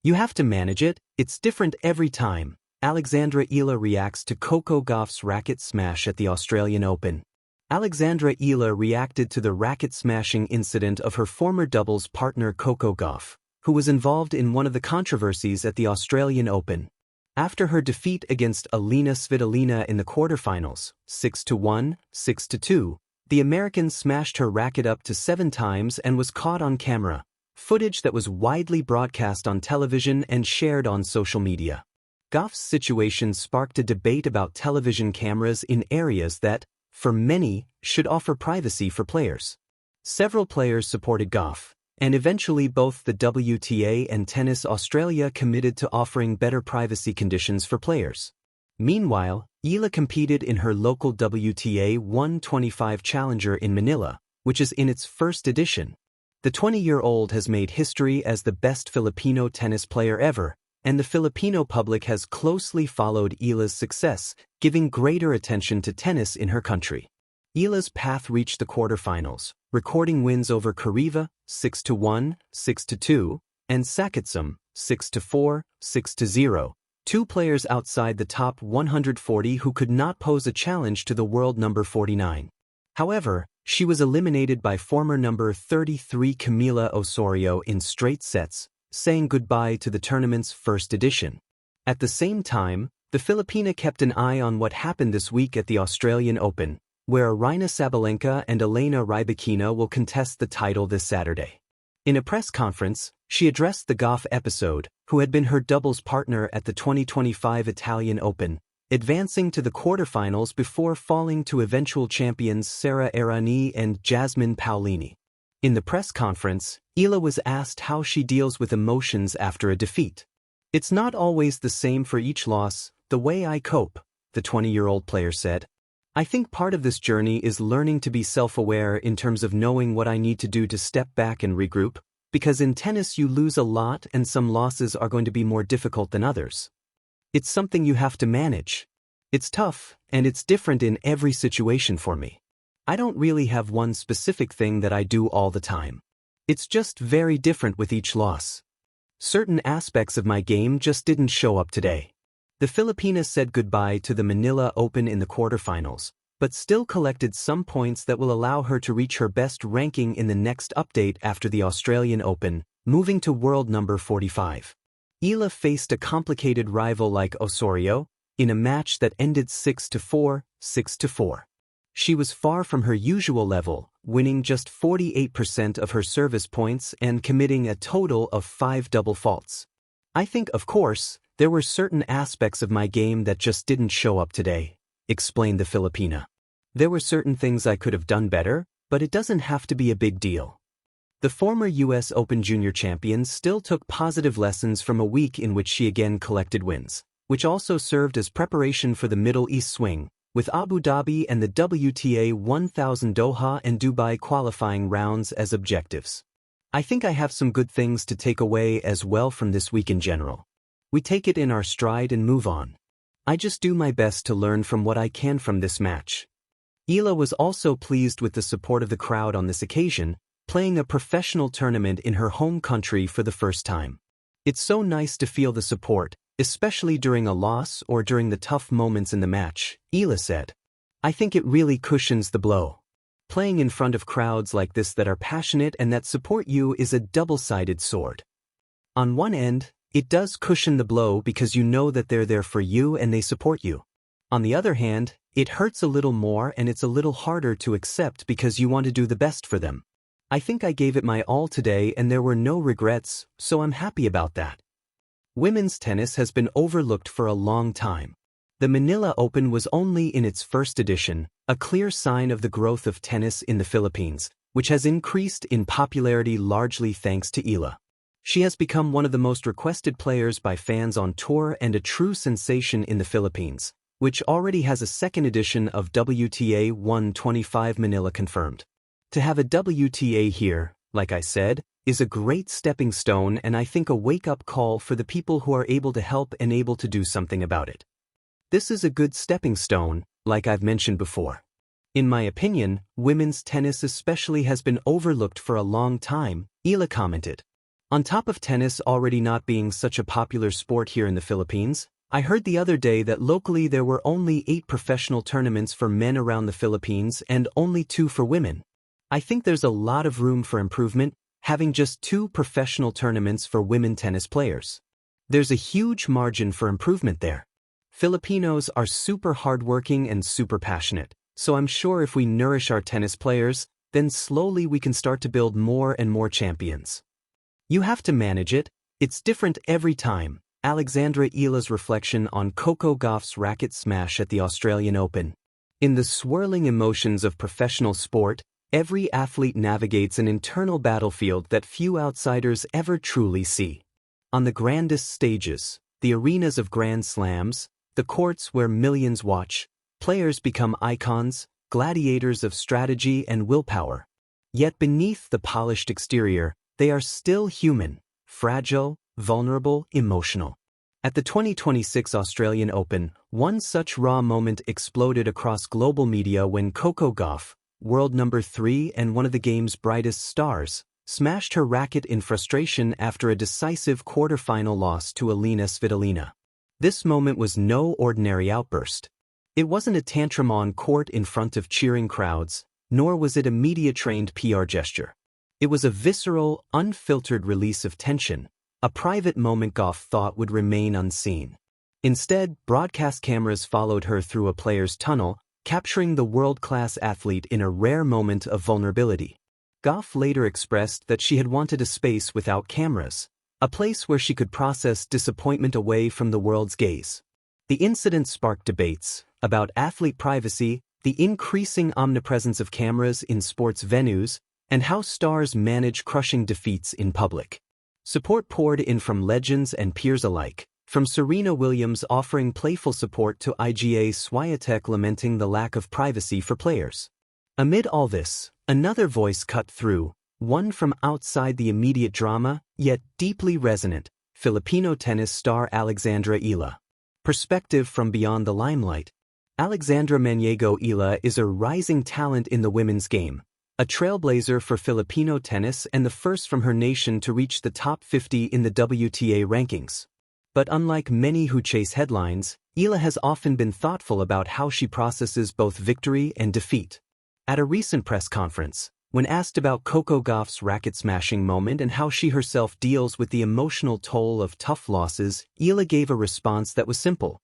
You have to manage it, it's different every time. Alexandra Eala reacts to Coco Gauff's racket smash at the Australian Open. Alexandra Eala reacted to the racket smashing incident of her former doubles partner Coco Gauff, who was involved in one of the controversies at the Australian Open. After her defeat against Alina Svitolina in the quarterfinals, 6-1, 6-2, the American smashed her racket up to 7 times and was caught on camera, footage that was widely broadcast on television and shared on social media. Gauff's situation sparked a debate about television cameras in areas that, for many, should offer privacy for players. Several players supported Gauff, and eventually both the WTA and Tennis Australia committed to offering better privacy conditions for players. Meanwhile, Eala competed in her local WTA 125 Challenger in Manila, which is in its first edition. The 20-year-old has made history as the best Filipino tennis player ever, and the Filipino public has closely followed Eala's success, giving greater attention to tennis in her country. Eala's path reached the quarterfinals, recording wins over Kariva, 6-1, 6-2, and Sakitsum, 6-4, 6-0, 2 players outside the top 140 who could not pose a challenge to the world number 49. However, she was eliminated by former number 33 Camila Osorio in straight sets, saying goodbye to the tournament's first edition. At the same time, the Filipina kept an eye on what happened this week at the Australian Open, where Aryna Sabalenka and Elena Rybakina will contest the title this Saturday. In a press conference, she addressed the Gauff episode, who had been her doubles partner at the 2025 Italian Open, advancing to the quarterfinals before falling to eventual champions Sara Errani and Jasmine Paolini. In the press conference, Eala was asked how she deals with emotions after a defeat. "It's not always the same for each loss, the way I cope," the 20-year-old player said. "I think part of this journey is learning to be self-aware in terms of knowing what I need to do to step back and regroup, because in tennis you lose a lot and some losses are going to be more difficult than others. It's something you have to manage. It's tough, and it's different in every situation for me. I don't really have one specific thing that I do all the time. It's just very different with each loss. Certain aspects of my game just didn't show up today." The Filipina said goodbye to the Manila Open in the quarterfinals, but still collected some points that will allow her to reach her best ranking in the next update after the Australian Open, moving to world number 45. Eala faced a complicated rival like Osorio in a match that ended 6-4, 6-4. She was far from her usual level, winning just 48% of her service points and committing a total of 5 double faults. "I think, of course, there were certain aspects of my game that just didn't show up today," explained the Filipina. "There were certain things I could have done better, but it doesn't have to be a big deal." The former U.S. Open Junior champion still took positive lessons from a week in which she again collected wins, which also served as preparation for the Middle East swing, with Abu Dhabi and the WTA 1000 Doha and Dubai qualifying rounds as objectives. "I think I have some good things to take away as well from this week in general. We take it in our stride and move on. I just do my best to learn from what I can from this match." Eala was also pleased with the support of the crowd on this occasion, playing a professional tournament in her home country for the first time. "It's so nice to feel the support, especially during a loss or during the tough moments in the match," Eala said. "I think it really cushions the blow. Playing in front of crowds like this that are passionate and that support you is a double-sided sword. On one end, it does cushion the blow because you know that they're there for you and they support you. On the other hand, it hurts a little more and it's a little harder to accept because you want to do the best for them. I think I gave it my all today and there were no regrets, so I'm happy about that." Women's tennis has been overlooked for a long time. The Manila Open was only in its first edition, a clear sign of the growth of tennis in the Philippines, which has increased in popularity largely thanks to Eala. She has become one of the most requested players by fans on tour and a true sensation in the Philippines, which already has a second edition of WTA 125 Manila confirmed. To have a WTA here, like I said, is a great stepping stone and I think a wake-up call for the people who are able to help and able to do something about it. This is a good stepping stone, like I've mentioned before. In my opinion, women's tennis especially has been overlooked for a long time, Eala commented. On top of tennis already not being such a popular sport here in the Philippines, I heard the other day that locally there were only 8 professional tournaments for men around the Philippines and only 2 for women. I think there's a lot of room for improvement, having just 2 professional tournaments for women tennis players. There's a huge margin for improvement there. Filipinos are super hardworking and super passionate, so I'm sure if we nourish our tennis players, then slowly we can start to build more and more champions. You have to manage it. It's different every time. Alexandra Eala's reflection on Coco Gauff's racket smash at the Australian Open. In the swirling emotions of professional sport, every athlete navigates an internal battlefield that few outsiders ever truly see. On the grandest stages, the arenas of Grand Slams, the courts where millions watch, players become icons, gladiators of strategy and willpower. Yet beneath the polished exterior, they are still human, fragile, vulnerable, emotional. At the 2026 Australian Open, one such raw moment exploded across global media when Coco Gauff, world number 3 and one of the game's brightest stars, smashed her racket in frustration after a decisive quarter-final loss to Alina Svitolina. This moment was no ordinary outburst. It wasn't a tantrum on court in front of cheering crowds, nor was it a media-trained PR gesture. It was a visceral, unfiltered release of tension, a private moment Gauff thought would remain unseen. Instead, broadcast cameras followed her through a player's tunnel, capturing the world-class athlete in a rare moment of vulnerability. Gauff later expressed that she had wanted a space without cameras, a place where she could process disappointment away from the world's gaze. The incident sparked debates about athlete privacy, the increasing omnipresence of cameras in sports venues, and how stars manage crushing defeats in public. Support poured in from legends and peers alike, from Serena Williams offering playful support to Iga Swiatek lamenting the lack of privacy for players. Amid all this, another voice cut through, one from outside the immediate drama, yet deeply resonant, Filipino tennis star Alexandra Eala. Perspective from beyond the limelight. Alexandra Eala is a rising talent in the women's game, a trailblazer for Filipino tennis and the first from her nation to reach the top 50 in the WTA rankings. But unlike many who chase headlines, Eala has often been thoughtful about how she processes both victory and defeat. At a recent press conference, when asked about Coco Gauff's racket-smashing moment and how she herself deals with the emotional toll of tough losses, Eala gave a response that was simple: